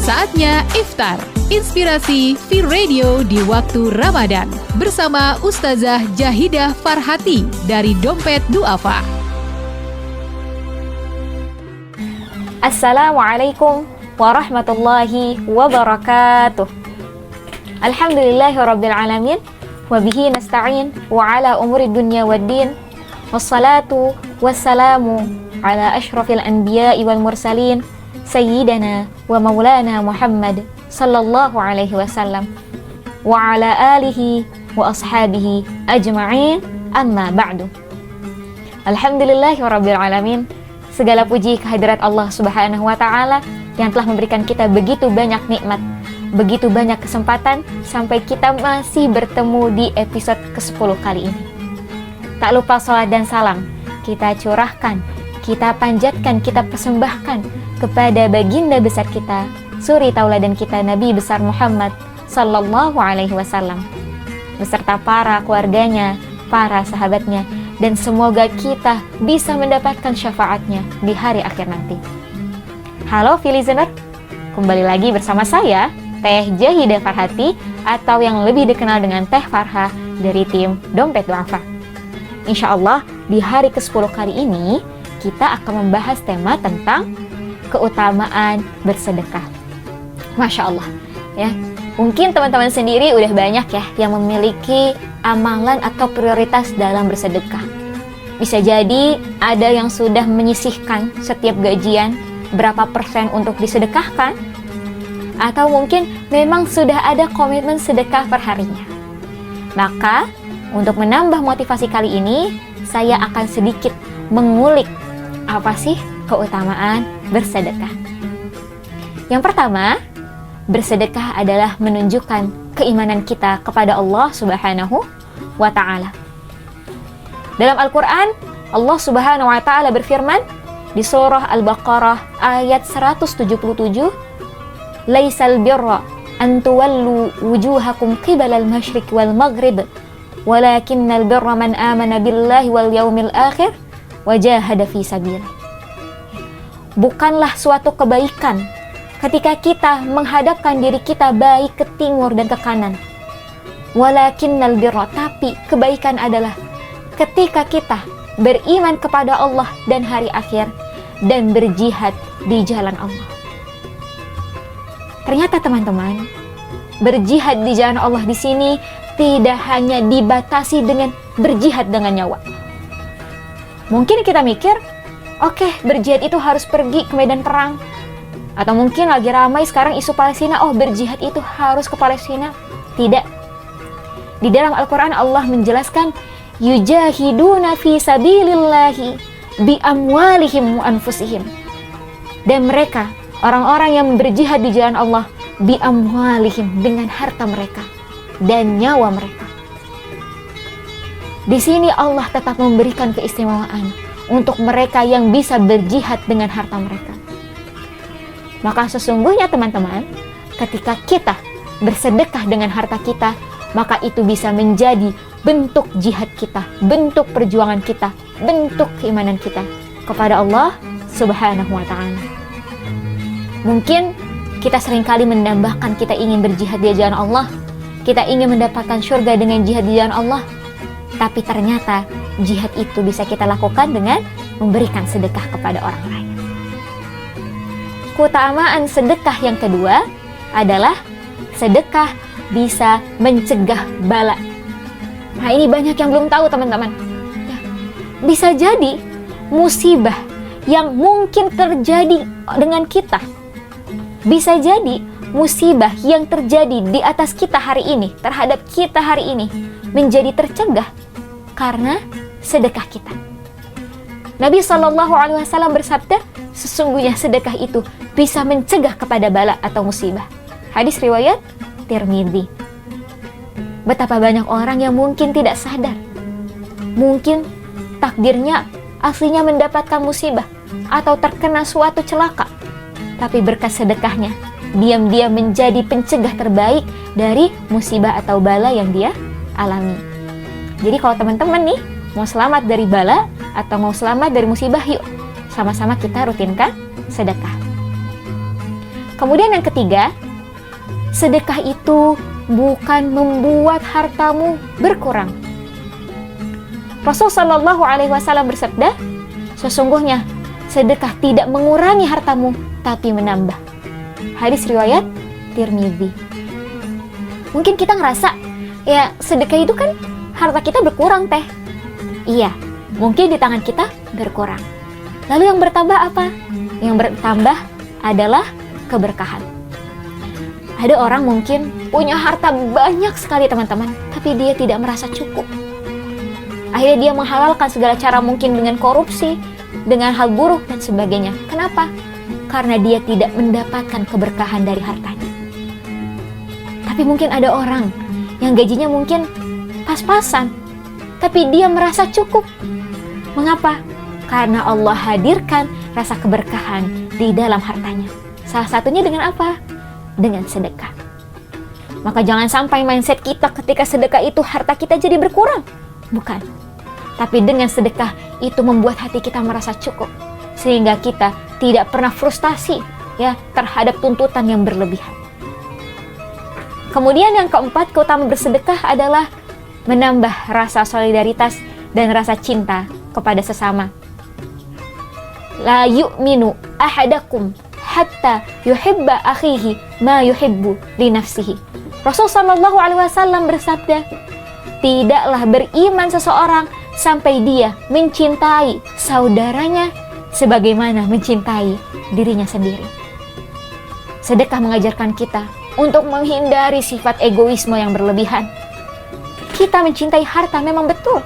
Saatnya iftar. Inspirasi V-Radio di waktu Ramadan bersama Ustazah Jahidah Farhati dari Dompet Duafa. Assalamualaikum warahmatullahi wabarakatuh. Alhamdulillahirabbil alamin wa bihi nasta'in wa ala umuri dunya waddin. Wassalatu wassalamu ala asyrafil anbiya'i wal mursalin sayyidina wa maulana Muhammad sallallahu alaihi wasallam wa ala alihi wa ashabihi ajma'in, amma ba'du. Alhamdulillahirabbil alamin. Segala puji kehadirat Allah Subhanahu wa taala yang telah memberikan kita begitu banyak nikmat, begitu banyak kesempatan sampai kita masih bertemu di episode ke-10 kali ini. Tak lupa salat dan salam kita curahkan, kita panjatkan, kita persembahkan kepada baginda besar kita, suri tauladan kita, Nabi besar Muhammad sallallahu alaihi wasallam, beserta para keluarganya, para sahabatnya, dan semoga kita bisa mendapatkan syafaatnya di hari akhir nanti. Halo V-Listener, kembali lagi bersama saya, Teh Jahidah Farhati, atau yang lebih dikenal dengan Teh Farha dari tim Dompet Duafa. Insya Allah di hari ke-10 kali ini kita akan membahas tema tentang keutamaan bersedekah. Masya Allah ya, mungkin teman-teman sendiri udah banyak ya yang memiliki amalan atau prioritas dalam bersedekah. Bisa jadi ada yang sudah menyisihkan setiap gajian berapa persen untuk disedekahkan, atau mungkin memang sudah ada komitmen sedekah per harinya. Maka untuk menambah motivasi kali ini, saya akan sedikit mengulik apa sih keutamaan bersedekah. Yang pertama, bersedekah adalah menunjukkan keimanan kita kepada Allah Subhanahu wa ta'ala. Dalam Al-Quran, Allah Subhanahu wa ta'ala berfirman di surah Al-Baqarah ayat 177, Laisal birra an tuwallu wujuhakum qibalal masyriq wal maghrib walakinnal birra man amana billahi wal yaumil akhir wa jahada fi sabilillah. Bukanlah suatu kebaikan ketika kita menghadapkan diri kita baik ke timur dan ke kanan. Walakinnal birra, tapi kebaikan adalah ketika kita beriman kepada Allah dan hari akhir dan berjihad di jalan Allah. Ternyata teman-teman, berjihad di jalan Allah di sini tidak hanya dibatasi dengan berjihad dengan nyawa. Mungkin kita mikir, oke, berjihad itu harus pergi ke medan perang. Atau mungkin lagi ramai sekarang isu Palestina, oh berjihad itu harus ke Palestina. Tidak. Di dalam Al-Quran Allah menjelaskan, yujahiduna fi sabilillahi bi amwalihim wa anfusihim. Dan mereka, orang-orang yang berjihad di jalan Allah, bi amwalihim, dengan harta mereka dan nyawa mereka. Di sini Allah tetap memberikan keistimewaan untuk mereka yang bisa berjihad dengan harta mereka. Maka sesungguhnya teman-teman, ketika kita bersedekah dengan harta kita, maka itu bisa menjadi bentuk jihad kita, bentuk perjuangan kita, bentuk keimanan kita kepada Allah Subhanahu wa ta'ala. Mungkin kita seringkali menambahkan kita ingin berjihad di jalan Allah, kita ingin mendapatkan surga dengan jihad di jalan Allah. Tapi ternyata jihad itu bisa kita lakukan dengan memberikan sedekah kepada orang lain. Keutamaan sedekah yang kedua adalah sedekah bisa mencegah bala. Nah, ini banyak yang belum tahu teman-teman. Bisa jadi musibah yang mungkin terjadi dengan kita, bisa jadi musibah yang terjadi di atas kita hari ini, terhadap kita hari ini, menjadi tercegah karena sedekah kita. Nabi SAW bersabda, sesungguhnya sedekah itu bisa mencegah kepada bala atau musibah. Hadis riwayat Tirmidzi. Betapa banyak orang yang mungkin tidak sadar, mungkin takdirnya aslinya mendapatkan musibah atau terkena suatu celaka, tapi berkat sedekahnya diam-diam menjadi pencegah terbaik dari musibah atau bala yang dia alami. Jadi kalau teman-teman nih mau selamat dari bala atau mau selamat dari musibah, yuk sama-sama kita rutinkan sedekah. Kemudian yang ketiga, sedekah itu bukan membuat hartamu berkurang. Rasul Shallallahu Alaihi Wasallam bersabda, sesungguhnya sedekah tidak mengurangi hartamu, tapi menambah. Hadis riwayat Tirmidzi. Mungkin kita ngerasa, ya sedekah itu kan harta kita berkurang teh. Iya, mungkin di tangan kita berkurang. Lalu yang bertambah apa? Yang bertambah adalah keberkahan. Ada orang mungkin punya harta banyak sekali teman-teman, tapi dia tidak merasa cukup. Akhirnya dia menghalalkan segala cara mungkin dengan korupsi, dengan hal buruk dan sebagainya. Kenapa? Karena dia tidak mendapatkan keberkahan dari hartanya. Tapi mungkin ada orang yang gajinya mungkin pas-pasan, tapi dia merasa cukup. Mengapa? Karena Allah hadirkan rasa keberkahan di dalam hartanya. Salah satunya dengan apa? Dengan sedekah. Maka jangan sampai mindset kita ketika sedekah itu harta kita jadi berkurang. Bukan. Tapi dengan sedekah itu membuat hati kita merasa cukup. Sehingga kita tidak pernah frustasi ya terhadap tuntutan yang berlebihan. Kemudian yang keempat, keutamaan bersedekah adalah menambah rasa solidaritas dan rasa cinta kepada sesama. La yu'minu ahadakum hatta yuhibba akhihi ma yuhibbu li nafsihi. Rasul sallallahu alaihi wasallam bersabda, tidaklah beriman seseorang sampai dia mencintai saudaranya sebagaimana mencintai dirinya sendiri. Sedekah mengajarkan kita untuk menghindari sifat egoisme yang berlebihan. Kita mencintai harta memang betul.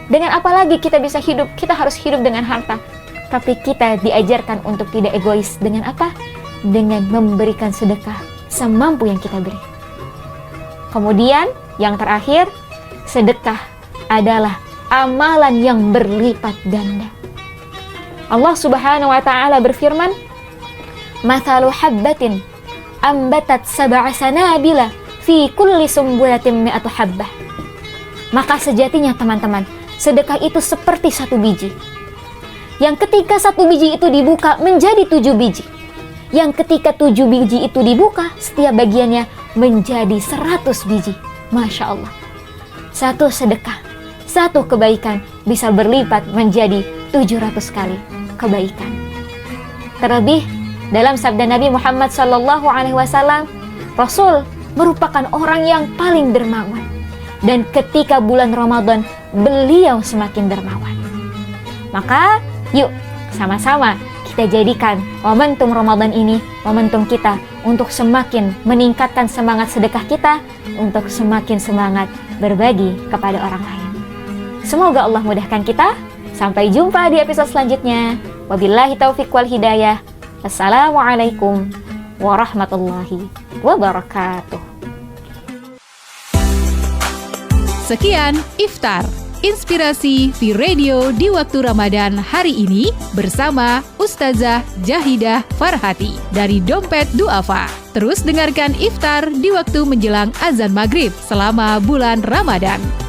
Dengan apa lagi kita bisa hidup? Kita harus hidup dengan harta. Tapi kita diajarkan untuk tidak egois. Dengan apa? Dengan memberikan sedekah semampu yang kita beri. Kemudian yang terakhir, sedekah adalah amalan yang berlipat ganda. Allah Subhanahu wa taala berfirman, "Mathalu habbatin ambatat sab'a sanabila fi kulli sumbulatin mi'atu habbah." Maka sejatinya teman-teman, sedekah itu seperti satu biji. Yang ketika satu biji itu dibuka menjadi 7 biji. Yang ketika 7 biji itu dibuka, setiap bagiannya menjadi 100 biji. Masya Allah. Satu sedekah, satu kebaikan bisa berlipat menjadi 700 kali kebaikan. Terlebih dalam sabda Nabi Muhammad SAW, Rasul merupakan orang yang paling dermawan. Dan ketika bulan Ramadan, beliau semakin dermawan. Maka yuk sama-sama kita jadikan momentum Ramadan ini momentum kita untuk semakin meningkatkan semangat sedekah kita, untuk semakin semangat berbagi kepada orang lain. Semoga Allah mudahkan kita. Sampai jumpa di episode selanjutnya. Wabillahi taufiq wal hidayah. Assalamualaikum warahmatullahi wabarakatuh. Sekian Iftar, inspirasi V-Radio di waktu Ramadan hari ini bersama Ustazah Jahidah Farhati dari Dompet Duafa. Terus dengarkan Iftar di waktu menjelang azan maghrib selama bulan Ramadan.